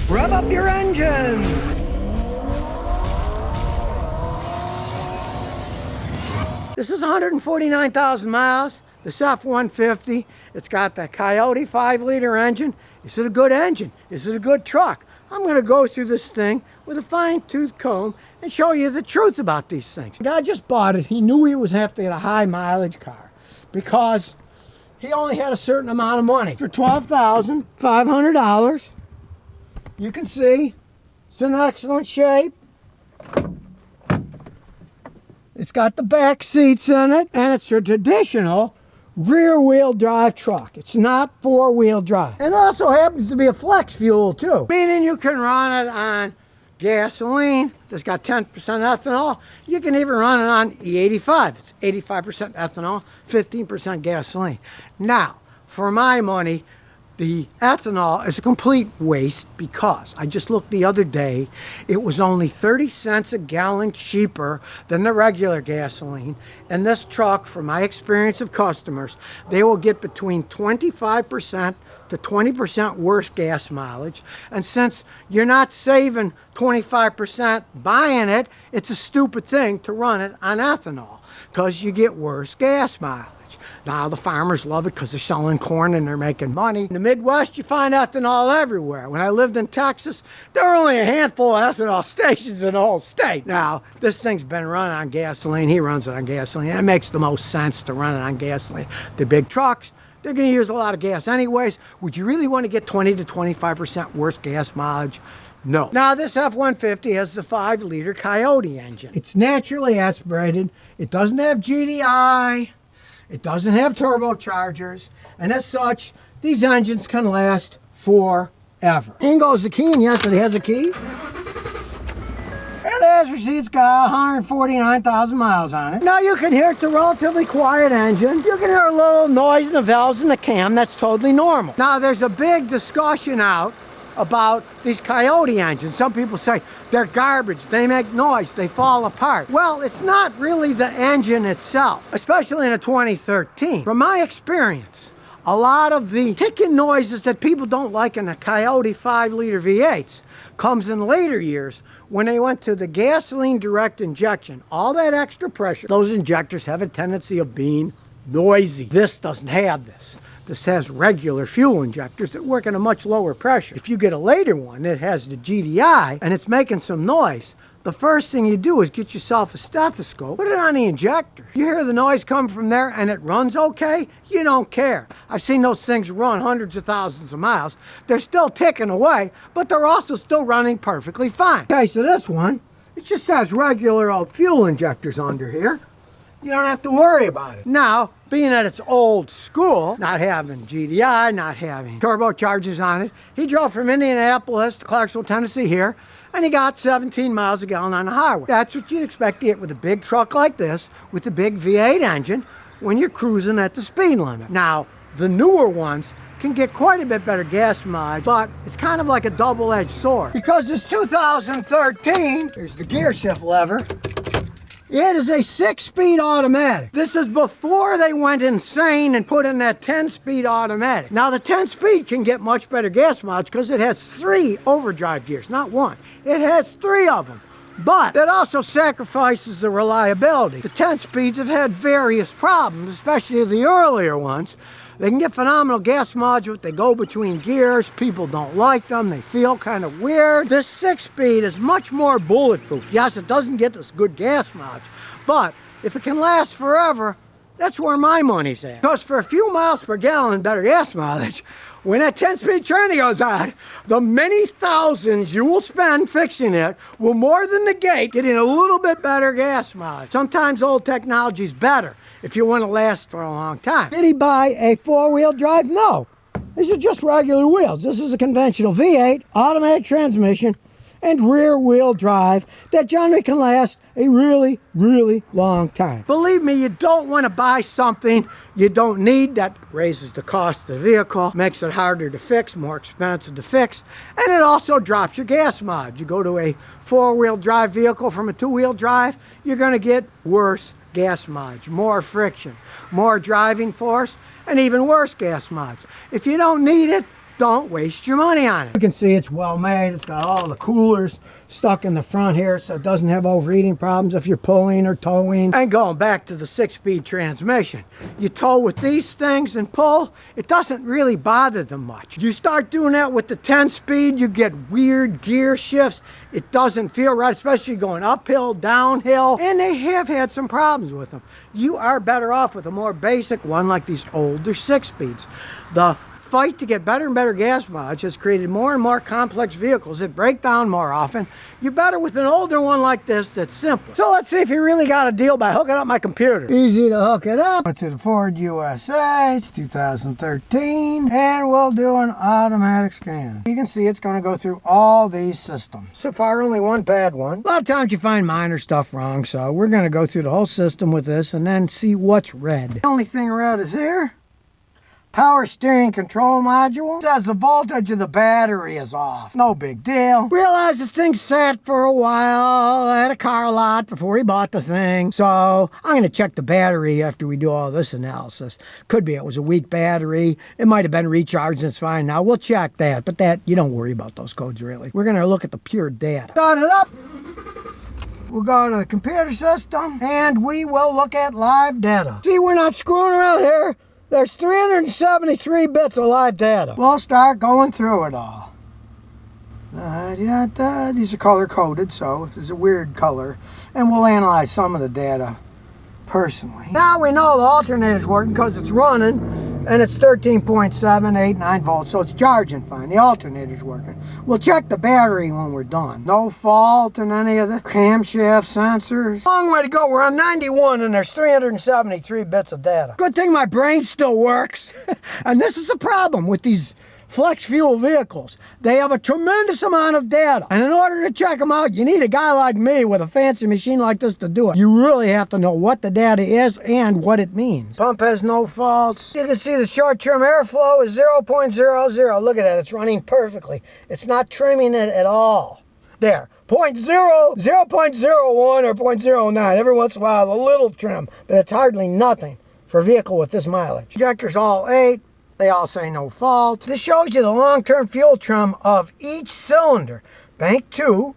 Rev up your engine. This is 149,000 miles. This F-150. It's got the Coyote 5-liter engine. Is it a good engine? Is it a good truck? I'm going to go through this thing with a fine-tooth comb and show you the truth about these things. The guy just bought it. He knew he was going to have to get a high-mileage car because he only had a certain amount of money. For $12,500, you can see it's in excellent shape. It's got the back seats in it, and it's a traditional rear-wheel drive truck. It's not four-wheel drive. And it also happens to be a flex fuel too, meaning you can run it on gasoline that's got 10% ethanol. You can even run it on E85. It's 85% ethanol, 15% gasoline. Now, for my money, the ethanol is a complete waste because I just looked the other day, it was only 30 cents a gallon cheaper than the regular gasoline. And this truck, from my experience of customers, they will get between 25% to 20% worse gas mileage. And since you're not saving 25% buying it, it's a stupid thing to run it on ethanol because you get worse gas mileage. Now the farmers love it because they're selling corn and they're making money. In the Midwest, you find ethanol everywhere. When I lived in Texas, there were only a handful of ethanol stations in the whole state. Now, this thing's been run on gasoline. He runs it on gasoline. It makes the most sense to run it on gasoline. The big trucks, they're going to use a lot of gas anyways. Would you really want to get 20 to 25% worse gas mileage? No. Now this F-150 has the 5-liter Coyote engine. It's naturally aspirated. It doesn't have GDI. It doesn't have turbochargers, and as such, these engines can last forever. In goes the key, and yes, it has a key. And as you see, it's got 149,000 miles on it. Now you can hear it's a relatively quiet engine. You can hear a little noise in the valves and the cam. That's totally normal. Now there's a big discussion out about these Coyote engines. Some people say they're garbage, they make noise, they fall apart. Well, it's not really the engine itself, especially in a 2013. From my experience, a lot of the ticking noises that people don't like in the Coyote 5-liter V8s comes in later years when they went to the gasoline direct injection. All that extra pressure, those injectors have a tendency of being noisy. This doesn't have this. This has regular fuel injectors that work at a much lower pressure. If you get a later one that has the GDI and it's making some noise, the first thing you do is get yourself a stethoscope, put it on the injector. You hear the noise come from there and it runs okay, you don't care. I've seen those things run hundreds of thousands of miles. They're still ticking away, but they're also still running perfectly fine. Okay, so this one, it just has regular old fuel injectors under here. You don't have to worry about it. Now, being that it's old school, not having GDI, not having turbochargers on it, he drove from Indianapolis to Clarksville, Tennessee here, and he got 17 miles a gallon on the highway. That's what you'd expect to get with a big truck like this, with a big V8 engine, when you're cruising at the speed limit. Now, the newer ones can get quite a bit better gas mileage, but it's kind of like a double-edged sword. Because this 2013, here's the gear shift lever, it is a 6-speed automatic. This is before they went insane and put in that 10-speed automatic. Now the 10-speed can get much better gas mileage because it has 3 overdrive gears, not 1. It has 3 of them. But that also sacrifices the reliability. The 10-speeds have had various problems, especially the earlier ones. They can get phenomenal gas mileage, but they go between gears. People don't like them. They feel kind of weird. This 6-speed is much more bulletproof. Yes, it doesn't get this good gas mileage, but if it can last forever, that's where my money's at. Because for a few miles per gallon better gas mileage, when that 10-speed tranny goes on, the many thousands you will spend fixing it will more than negate getting a little bit better gas mileage. Sometimes old technology's better if you want to last for a long time. Did he buy a 4-wheel drive? No. These are just regular wheels. This is a conventional V8, automatic transmission, and rear-wheel drive that generally can last a really, really long time. Believe me, you don't want to buy something you don't need. That raises the cost of the vehicle, makes it harder to fix, more expensive to fix, and it also drops your gas mileage. You go to a 4-wheel drive vehicle from a 2-wheel drive, you're going to get worse gas mileage, more friction, more driving force, and even worse gas mileage. If you don't need it, don't waste your money on it. You can see it's well made. It's got all the coolers stuck in the front here, so it doesn't have overheating problems if you're pulling or towing. And going back to the 6-speed transmission, you tow with these things and pull, it doesn't really bother them much. You start doing that with the 10-speed, you get weird gear shifts. It doesn't feel right, especially going uphill, downhill, and they have had some problems with them. You are better off with a more basic one like these older 6-speeds. The fight to get better and better gas mileage has created more and more complex vehicles that break down more often. You're better with an older one like this that's simple. So let's see if you really got a deal by hooking up my computer. Easy to hook it up. Went to the Ford USA, it's 2013, and we'll do an automatic scan. You can see it's going to go through all these systems. So far, only one bad one. A lot of times you find minor stuff wrong, so we're going to go through the whole system with this and then see what's red. The only thing red is here. Power steering control module. It says the voltage of the battery is off. No big deal. Realized this thing sat for a while at a car lot before he bought the thing. So I'm going to check the battery after we do all this analysis. Could be it was a weak battery. It might have been recharged and it's fine now. We'll check that. But that, you don't worry about those codes really. We're going to look at the pure data. Start it up. We'll go to the computer system and we will look at live data. See, we're not screwing around here. There's 373 bits of live data. We'll start going through it all. These are color coded, so if there's a weird color, and we'll analyze some of the data personally. Now we know the alternator's working because it's running, and it's 13.789 volts, so it's charging fine. The alternator's working. We'll check the battery when we're done. No fault in any of the camshaft sensors. Long way to go. We're on 91 and there's 373 bits of data. Good thing my brain still works. And this is the problem with these flex fuel vehicles. They have a tremendous amount of data. And in order to check them out, you need a guy like me with a fancy machine like this to do it. You really have to know what the data is and what it means. Pump has no faults. You can see the short-term airflow is 0.00. Look at that, it's running perfectly. It's not trimming it at all. There, 0.01 or 0.09. Every once in a while, a little trim, but it's hardly nothing for a vehicle with this mileage. Injectors all 8. They all say no fault. This shows you the long-term fuel trim of each cylinder. Bank 2,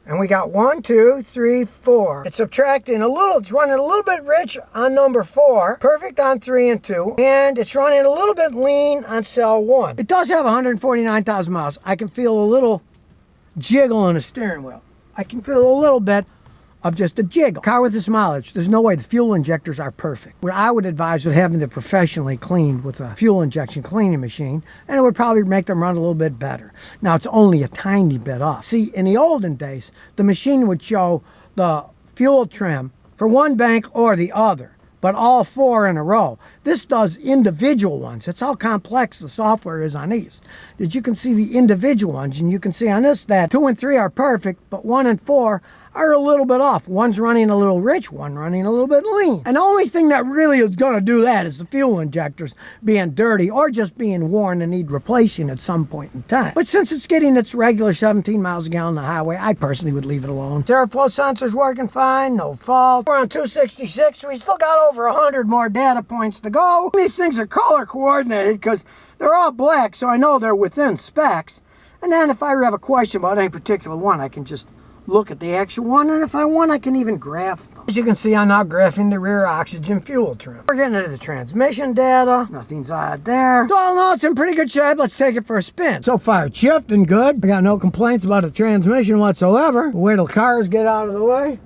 and we got 1, 2, 3, 4. It's subtracting a little, it's running a little bit rich on number 4, perfect on 3 and 2, and it's running a little bit lean on cell 1. It does have 149,000 miles. I can feel a little jiggle in the steering wheel. I can feel a little bit of just a jiggle. Car with this mileage, there's no way the fuel injectors are perfect. What I would advise would having them professionally cleaned with a fuel injection cleaning machine, and it would probably make them run a little bit better. Now it's only a tiny bit off. See, in the olden days, the machine would show the fuel trim for one bank or the other, but all 4 in a row. This does individual ones. That's how complex the software is on these. That you can see the individual ones, and you can see on this that 2 and 3 are perfect, but 1 and 4 are a little bit off. One's running a little rich, one running a little bit lean. And the only thing that really is going to do that is the fuel injectors being dirty or just being worn and need replacing at some point in time. But since it's getting its regular 17 miles a gallon on the highway, I personally would leave it alone. Airflow sensor's working fine, no fault. We're on 266. We still got over 100 more data points to go. These things are color coordinated because they're all black, so I know they're within specs. And then if I have a question about any particular one, I can just look at the actual one, and if I want, I can even graph them. As you can see, I'm now graphing the rear oxygen fuel trim. We're getting into the transmission data. Nothing's odd there. So all in all, it's in pretty good shape. Let's take it for a spin. So far, it's shifting good. I got no complaints about the transmission whatsoever. We'll wait till cars get out of the way.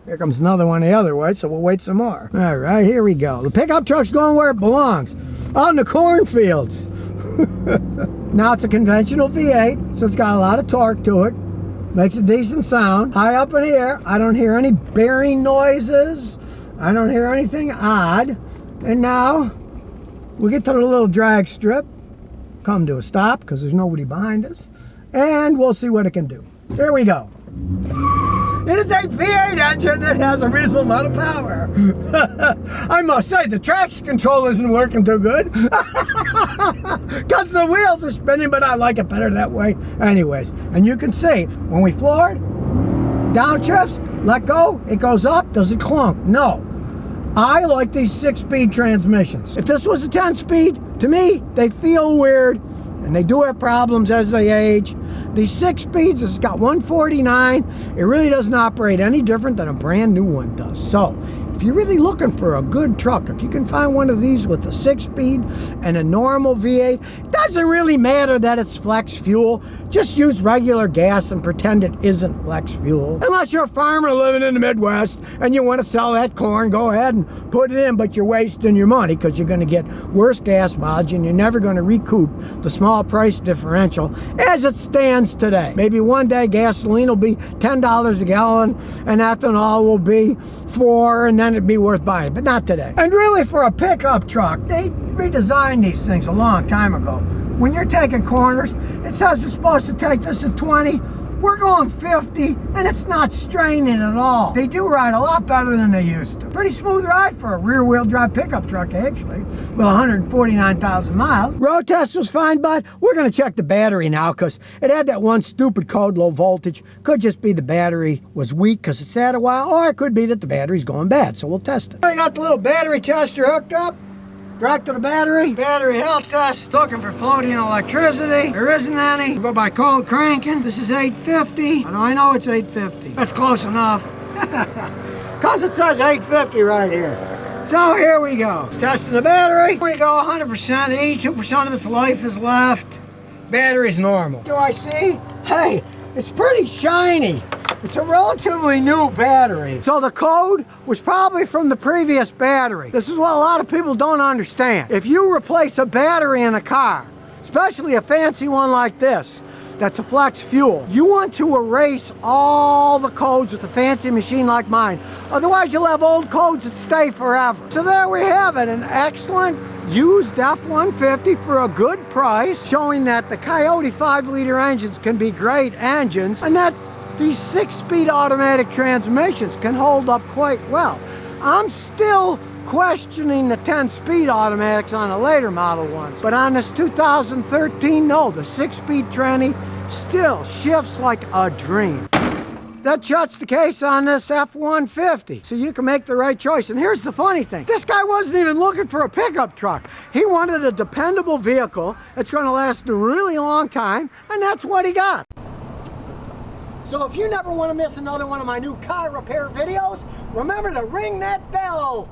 Here comes another one the other way, so we'll wait some more. All right, here we go. The pickup truck's going where it belongs, out in the cornfields. Now it's a conventional V8, so it's got a lot of torque to it. Makes a decent sound. High up in here, I don't hear any bearing noises. I don't hear anything odd. And now, we get to the little drag strip. Come to a stop, because there's nobody behind us. And we'll see what it can do. Here we go. It is a V8 engine that has a reasonable amount of power. I must say, the traction control isn't working too good. Because the wheels are spinning, but I like it better that way. Anyways, and you can see, when we floored, downshifts, let go, it goes up, does it clunk? No. I like these 6-speed transmissions. If this was a 10-speed, to me, they feel weird. and they do have problems as they age. These 6 speeds, this has got 149. It really doesn't operate any different than a brand new one does. So if you're really looking for a good truck, if you can find one of these with a 6-speed and a normal V8, it doesn't really matter that it's flex fuel. Just use regular gas and pretend it isn't flex fuel. Unless you're a farmer living in the Midwest and you want to sell that corn, go ahead and put it in, but you're wasting your money because you're going to get worse gas mileage and you're never going to recoup the small price differential as it stands today. Maybe one day gasoline will be $10 a gallon and ethanol will be $4, and then it'd be worth buying, but not today. And really, for a pickup truck, they redesigned these things a long time ago. When you're taking corners, it says you're supposed to take this at 20. We're going 50, and it's not straining at all. They do ride a lot better than they used to. Pretty smooth ride for a rear-wheel drive pickup truck, actually, with 149,000 miles. Road test was fine, bud. We're gonna check the battery now, because it had that one stupid code, low voltage. Could just be the battery was weak because it sat a while, or it could be that the battery's going bad, so we'll test it. I got the little battery tester hooked up. Direct to the battery health test, looking for floating electricity. There isn't any. We'll go by cold cranking. This is 850. I know it's 850. That's close enough. Because it says 850 right here. So here we go. Testing the battery. Here we go, 100%. 82% of its life is left. Battery's normal. Do I see? Hey, it's pretty shiny. It's a relatively new battery. So the code was probably from the previous battery. This is what a lot of people don't understand. If you replace a battery in a car, especially a fancy one like this, that's a flex fuel, you want to erase all the codes with a fancy machine like mine. Otherwise, you'll have old codes that stay forever. So there we have it, an excellent used F-150 for a good price, showing that the Coyote 5-liter engines can be great engines, and that these 6-speed automatic transmissions can hold up quite well. I'm still questioning the 10-speed automatics on the later model ones, but on this 2013, no, the 6-speed tranny still shifts like a dream. That shuts the case on this F-150, so you can make the right choice. And here's the funny thing. This guy wasn't even looking for a pickup truck. He wanted a dependable vehicle that's going to last a really long time, and that's what he got. So if you never want to miss another one of my new car repair videos, remember to ring that bell.